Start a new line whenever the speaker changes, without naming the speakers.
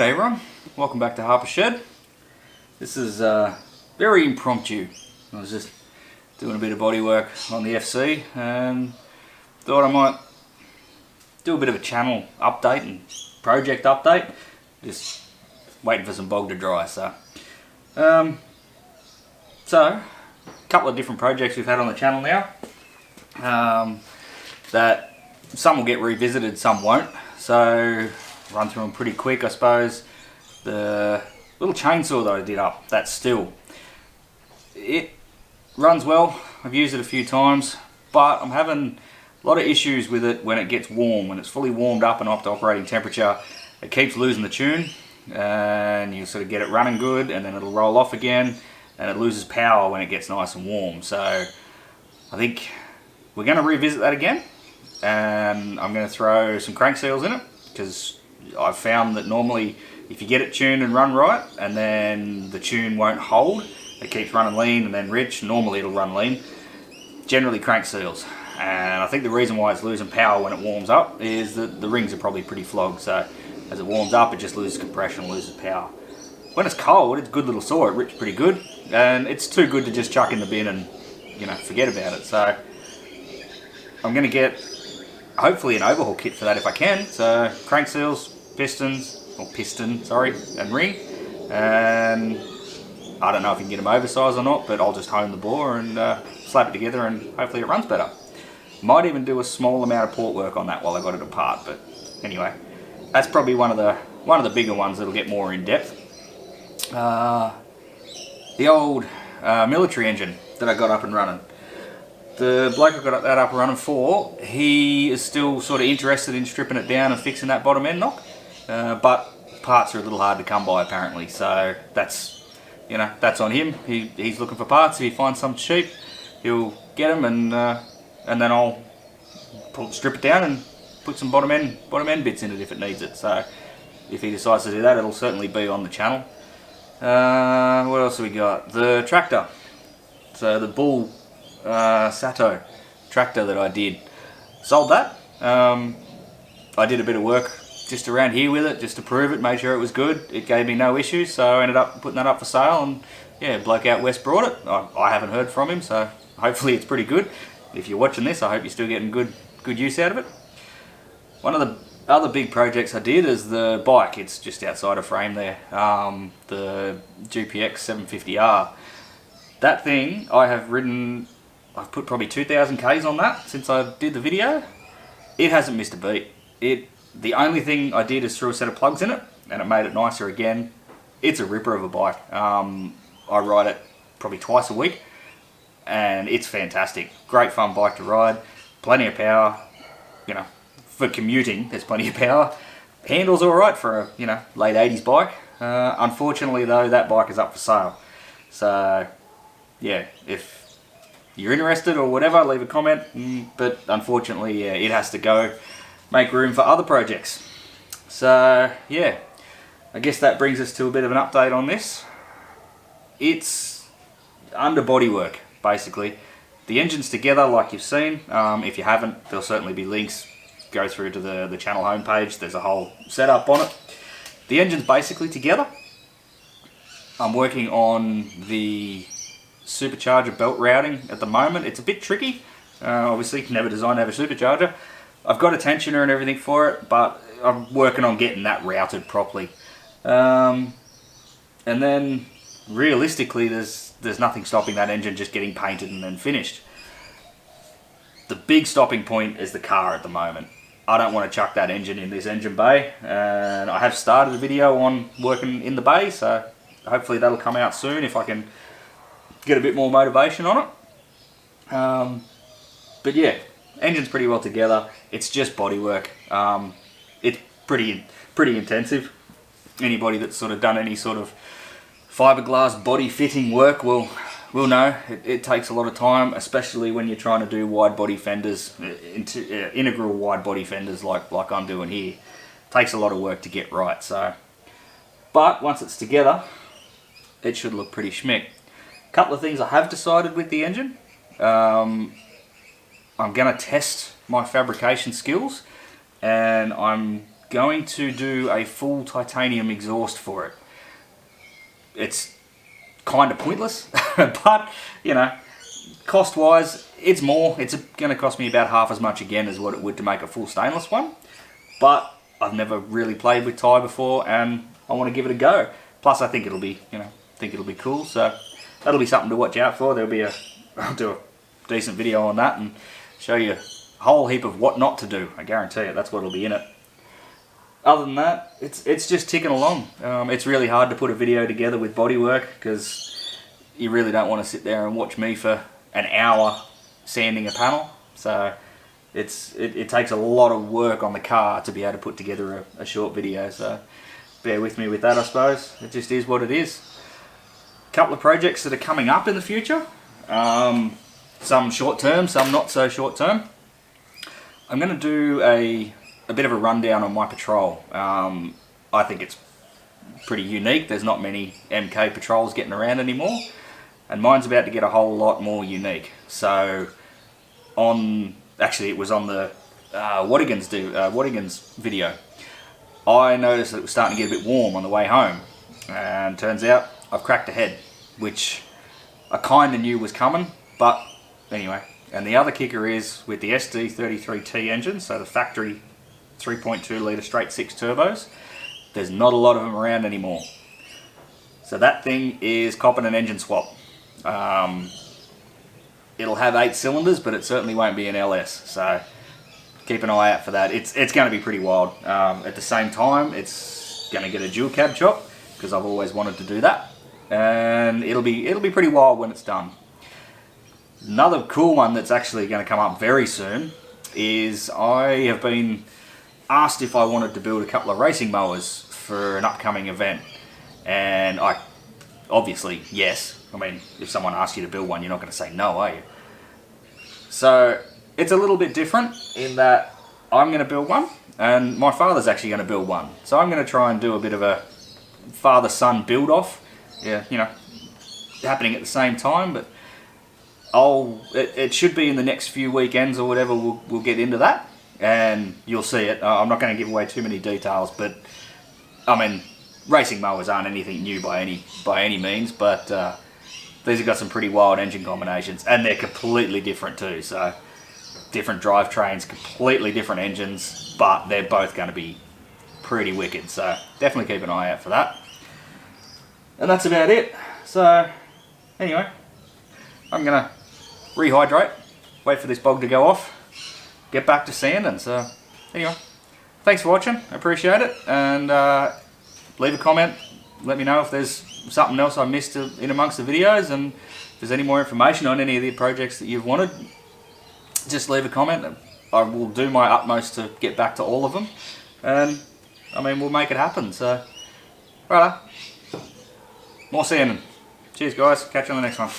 G'day everyone, welcome back to Harper's Shed. This is very impromptu. I was just doing a bit of body work on the FC and thought I might do a bit of a channel update and project update. Just waiting for some bog to dry. So a couple of different projects we've had on the channel now. That some will get revisited, some won't. So run through them pretty quick, I suppose. The little chainsaw that I did up, that Stihl, it runs well. I've used it a few times, but I'm having a lot of issues with it when it gets warm. When it's fully warmed up and up to operating temperature, it keeps losing the tune, and you sort of get it running good, and then it'll roll off again, and it loses power when it gets nice and warm. So I think we're going to revisit that again, and I'm going to throw some crank seals in it, because I've found that normally if you get it tuned and run right, and then the tune won't hold, it keeps running lean and then rich, normally it'll run lean, generally crank seals. And I think the reason why it's losing power when it warms up is that the rings are probably pretty flogged, so as it warms up it just loses compression, loses power. When it's cold, it's a good little saw, it rips pretty good, and it's too good to just chuck in the bin and, you know, forget about it. So I'm going to get hopefully an overhaul kit for that if I can. So crank seals, piston, and ring, and I don't know if you can get them oversized or not, but I'll just hone the bore and slap it together, and hopefully it runs better. Might even do a small amount of port work on that while I got it apart, but anyway, that's probably one of the bigger ones that'll get more in depth. The old military engine that I got up and running. The bloke I got that up and running for, he is still sort of interested in stripping it down and fixing that bottom end knock, but parts are a little hard to come by apparently, so that's, you know, that's on him. He's looking for parts. If he finds some cheap, he'll get them, and then I'll strip it down and put some bottom end bits in it if it needs it. So if he decides to do that, it'll certainly be on the channel. What else have we got? The tractor. So the Bull Sato tractor that I did, sold that. I did a bit of work just around here with it, just to prove it, made sure it was good. It gave me no issues, so I ended up putting that up for sale, and yeah, bloke out west brought it. I haven't heard from him, so hopefully it's pretty good. If you're watching this, I hope you're still getting good use out of it. One of the other big projects I did is the bike. It's just outside of frame there, the GPX750R. That thing I have ridden, I've put probably 2,000 Ks on that since I did the video. It hasn't missed a beat. The only thing I did is threw a set of plugs in it, and it made it nicer again. It's a ripper of a bike. I ride it probably twice a week, and it's fantastic. Great fun bike to ride, plenty of power. You know, for commuting, there's plenty of power. Handles all right for a, you know, late 80s bike. Unfortunately though, that bike is up for sale. So yeah, if you're interested or whatever, leave a comment, but unfortunately, yeah, it has to go. Make room for other projects. So yeah, I guess that brings us to a bit of an update on this. It's under bodywork basically. The engine's together like you've seen. If you haven't, there'll certainly be links. Go through to the channel homepage, there's a whole setup on it. The engine's basically together. I'm working on the supercharger belt routing at the moment. It's a bit tricky. Obviously never designed to have a supercharger. I've got a tensioner and everything for it, but I'm working on getting that routed properly. And then realistically there's nothing stopping that engine just getting painted and then finished. The big stopping point is the car at the moment. I don't want to chuck that engine in this engine bay, and I have started a video on working in the bay, so hopefully that'll come out soon if I can get a bit more motivation on it. But yeah, engine's pretty well together. It's just bodywork. It's pretty intensive. Anybody that's sort of done any sort of fiberglass body fitting work will know it takes a lot of time, especially when you're trying to do wide body fenders, integral wide body fenders like I'm doing here. It takes a lot of work to get right. So, but once it's together, it should look pretty schmick. A couple of things I have decided with the engine. I'm going to test my fabrication skills, and I'm going to do a full titanium exhaust for it. It's kind of pointless, but you know, cost wise it's more. It's going to cost me about half as much again as what it would to make a full stainless one, but I've never really played with Thai before and I want to give it a go. Plus I think it'll be, you know, cool, so that'll be something to watch out for. I'll do a decent video on that and show you a whole heap of what not to do. I guarantee it, that's what'll be in it. Other than that, it's just ticking along. It's really hard to put a video together with bodywork because you really don't want to sit there and watch me for an hour sanding a panel. So it takes a lot of work on the car to be able to put together a short video. So bear with me with that, I suppose. It just is what it is. A couple of projects that are coming up in the future. Some short term, some not so short term. I'm going to do a bit of a rundown on my patrol. I think it's pretty unique. There's not many MK patrols getting around anymore, and mine's about to get a whole lot more unique. So actually it was on the Wattigans video, I noticed that it was starting to get a bit warm on the way home, and turns out I've cracked a head, which I kind of knew was coming, but anyway. And the other kicker is with the SD33T engine, so the factory 3.2 litre straight 6 turbos, there's not a lot of them around anymore. So that thing is copping an engine swap. It'll have 8 cylinders, but it certainly won't be an LS, so keep an eye out for that. It's going to be pretty wild. At the same time, it's going to get a dual cab chop because I've always wanted to do that, and it'll be pretty wild when it's done. Another cool one that's actually going to come up very soon is I have been asked if I wanted to build a couple of racing mowers for an upcoming event, and I obviously yes. I mean, if someone asks you to build one, you're not going to say no, are you? So it's a little bit different in that I'm going to build one and my father's actually going to build one. So I'm going to try and do a bit of a father-son build-off, yeah, you know, happening at the same time, but it should be in the next few weekends or whatever. We'll get into that and you'll see it. I'm not going to give away too many details, but I mean, racing mowers aren't anything new by any means, but these have got some pretty wild engine combinations, and they're completely different too. So different drivetrains, completely different engines, but they're both going to be pretty wicked. So definitely keep an eye out for that. And that's about it. So anyway, I'm going to rehydrate, wait for this bog to go off, get back to sanding. So anyway, thanks for watching, I appreciate it, and leave a comment, let me know if there's something else I missed in amongst the videos, and if there's any more information on any of the projects that you've wanted, just leave a comment. I will do my utmost to get back to all of them, and I mean, we'll make it happen. So right, more sanding. Cheers guys, catch you on the next one.